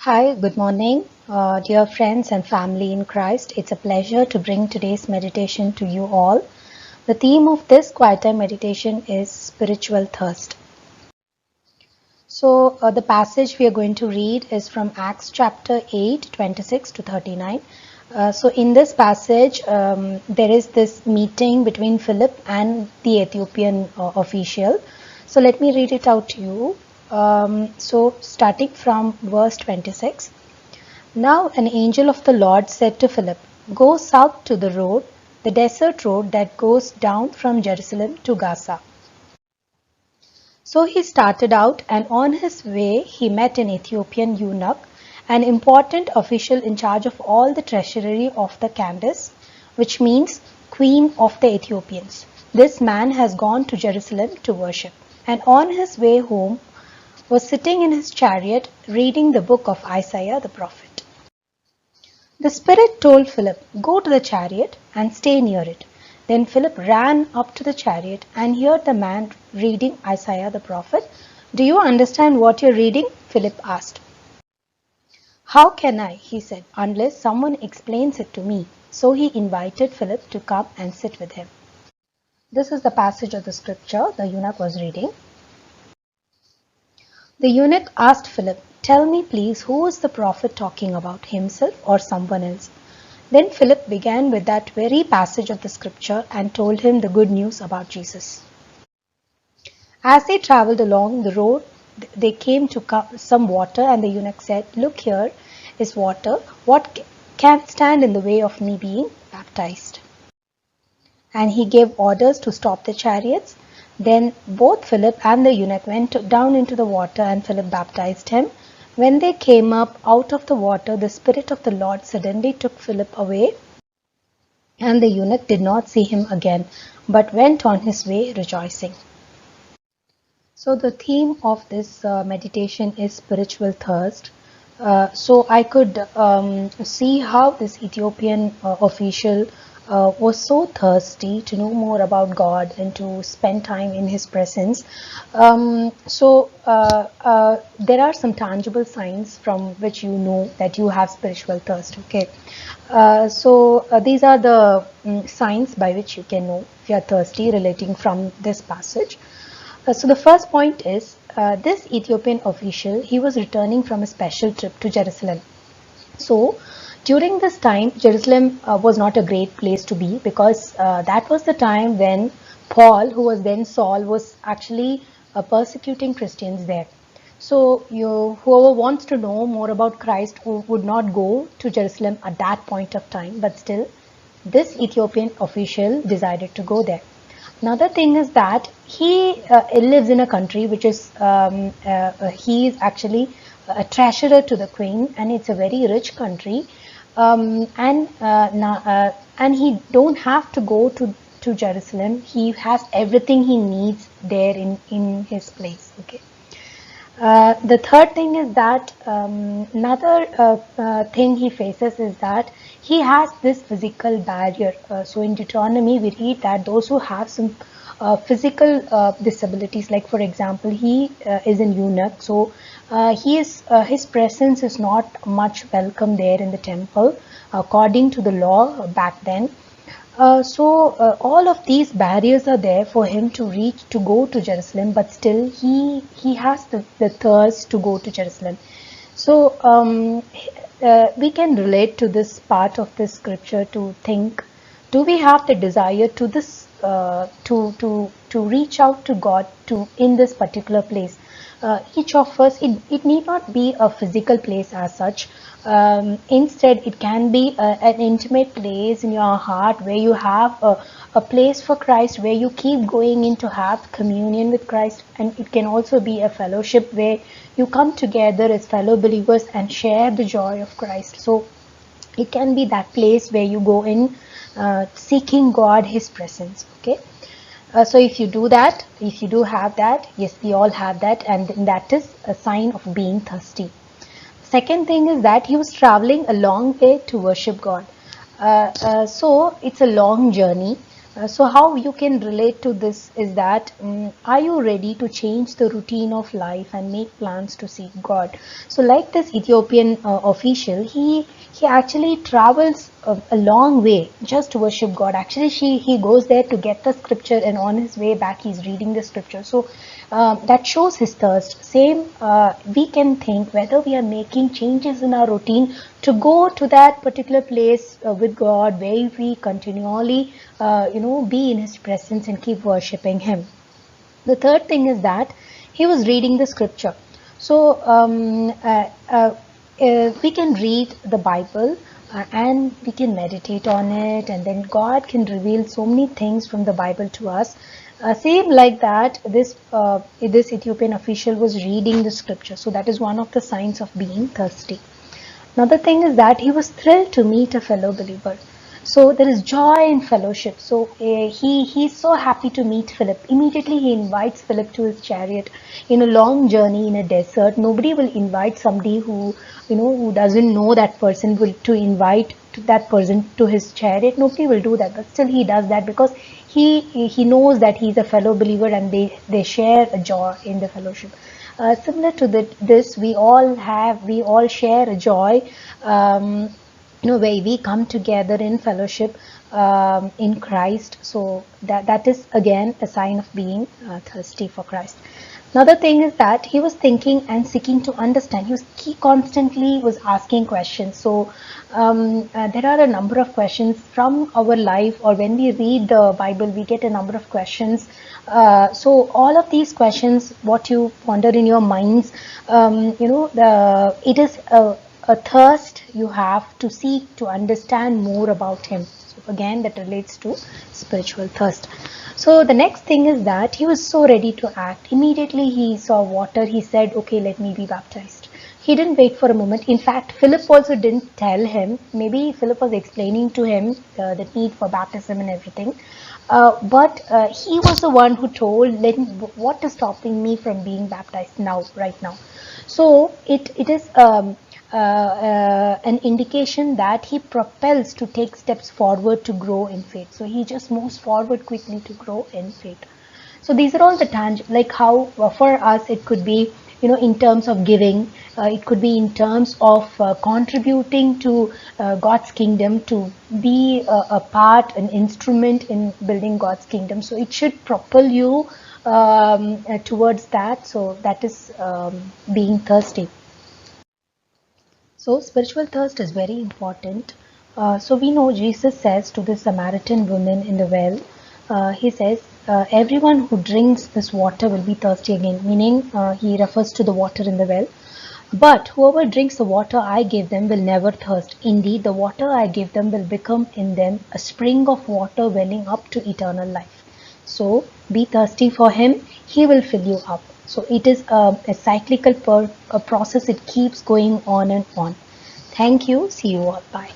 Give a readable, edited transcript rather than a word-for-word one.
Hi, good morning, dear friends and family in Christ. It's a pleasure to bring today's meditation to you all. The theme of this quiet time meditation is spiritual thirst. So, the passage we are going to read is from Acts chapter 8, 26 to 39. In this passage, there is this meeting between Philip and the Ethiopian official. So, let me read it out to you. Starting from verse 26. Now an angel of the Lord said to Philip, "Go south to the road, the desert road that goes down from Jerusalem to Gaza." So he started out, and on his way he met an Ethiopian eunuch, an important official in charge of all the treasury of the Candace, which means Queen of the Ethiopians. This man has gone to Jerusalem to worship, and on his way home was sitting in his chariot reading the book of Isaiah the prophet. The Spirit told Philip, "Go to the chariot and stay near it." Then Philip ran up to the chariot and heard the man reading Isaiah the prophet. "Do you understand what you're reading?" Philip asked. "How can I," he said, "unless someone explains it to me?" So he invited Philip to come and sit with him. This is the passage of the scripture the eunuch was reading. The eunuch asked Philip, "Tell me please, who is the prophet talking about, himself or someone else?" Then Philip began with that very passage of the scripture and told him the good news about Jesus. As they traveled along the road, they came to some water, and the eunuch said, "Look, here is water. What can stand in the way of me being baptized?" And he gave orders to stop the chariots. Then both Philip and the eunuch went down into the water, and Philip baptized him. When they came up out of the water, the Spirit of the Lord suddenly took Philip away, and the eunuch did not see him again, but went on his way rejoicing. So the theme of this meditation is spiritual thirst. So I could see how this Ethiopian official was so thirsty to know more about God and to spend time in His presence. There are some tangible signs from which you know that you have spiritual thirst. Okay, these are the signs by which you can know if you are thirsty, relating from this passage. So the first point is this Ethiopian official, he was returning from a special trip to Jerusalem. So during this time, Jerusalem was not a great place to be, because that was the time when Paul, who was then Saul, was actually persecuting Christians there. So whoever wants to know more about Christ would not go to Jerusalem at that point of time, but still this Ethiopian official decided to go there. Another thing is that he lives in a country which is he is actually a treasurer to the queen, and it's a very rich country, and he don't have to go to Jerusalem. He has everything he needs there in his place. Okay. The third thing is that another thing he faces is that he has this physical barrier. So in Deuteronomy, we read that those who have some physical disabilities, like for example, he is an eunuch, so his presence is not much welcome there in the temple, according to the law back then. All of these barriers are there for him to go to Jerusalem, but still he has the thirst to go to Jerusalem. So we can relate to this part of this scripture to think: do we have the desire to this to reach out to God to in this particular place? Each of us, it need not be a physical place as such. Instead, it can be an intimate place in your heart where you have a place for Christ, where you keep going in to have communion with Christ. And it can also be a fellowship where you come together as fellow believers and share the joy of Christ. So it can be that place where you go in seeking God, His presence. Okay. So if you do that, if you do have that, yes, we all have that, and that is a sign of being thirsty. Second thing is that he was traveling a long way to worship God. So it's a long journey. So how you can relate to this is that, are you ready to change the routine of life and make plans to seek God? So like this Ethiopian official, he actually travels a long way just to worship God. Actually, he goes there to get the scripture, and on his way back he's reading the scripture. So that shows his thirst. Same, we can think whether we are making changes in our routine to go to that particular place with God, where we continually, be in His presence and keep worshipping Him. The third thing is that he was reading the scripture. So we can read the Bible, and we can meditate on it, and then God can reveal so many things from the Bible to us. Same like that, this Ethiopian official was reading the scripture. So that is one of the signs of being thirsty. Another thing is that he was thrilled to meet a fellow believer. So there is joy in fellowship. So he's so happy to meet Philip. Immediately he invites Philip to his chariot. In a long journey in a desert, nobody will invite somebody who doesn't know that person to invite that person to his chariot. Nobody will do that, but still he does that because he knows that he's a fellow believer, and they share a joy in the fellowship. Similar to this, we all share a joy, where we come together in fellowship in Christ. So that is again a sign of being thirsty for Christ. Another thing is that he was thinking and seeking to understand. He constantly was asking questions. So there are a number of questions from our life, or when we read the Bible, we get a number of questions. So all of these questions, what you ponder in your minds, it is a thirst you have to seek to understand more about Him. So again, that relates to spiritual thirst. So the next thing is that he was so ready to act. Immediately he saw water, he said, okay, let me be baptized. He didn't wait for a moment. In fact, Philip also didn't tell him. Maybe Philip was explaining to him the need for baptism and everything. But he was the one who told, what is stopping me from being baptized now, right now? So it is an indication that he propels to take steps forward to grow in faith. So he just moves forward quickly to grow in faith. So these are all the tangible, like how for us it could be, in terms of giving, it could be in terms of contributing to God's kingdom, to be a part, an instrument in building God's kingdom. So it should propel you towards that. So that is being thirsty. So spiritual thirst is very important. So we know Jesus says to the Samaritan woman in the well, he says, everyone who drinks this water will be thirsty again, meaning he refers to the water in the well. But whoever drinks the water I give them will never thirst. Indeed, the water I give them will become in them a spring of water welling up to eternal life. So be thirsty for Him, He will fill you up. So it is a cyclical process. It keeps going on and on. Thank you. See you all. Bye.